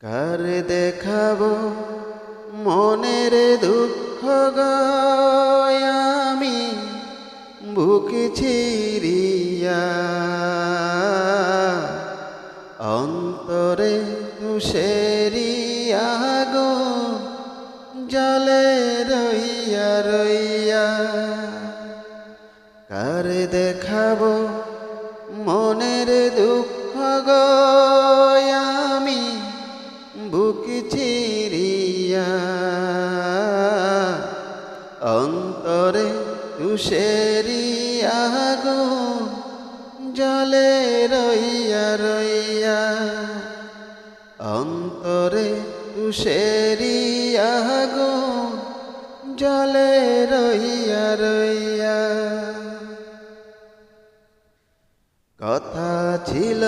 কার দেখাবো মনের দুঃখ গয় আমি বুক চিরিয়া, অন্তরে তুষেরি আগুন জলে রইয়া রইয়া। কার দেখাবো মনের দুঃখ গয় আমি বুক চিরিয়া, অন্তরে তুষেরি আগুন জলে রইয়া রইয়া, অন্তরে তুষেরি আগুন জলে রইয়া রইয়া। কথা ছিল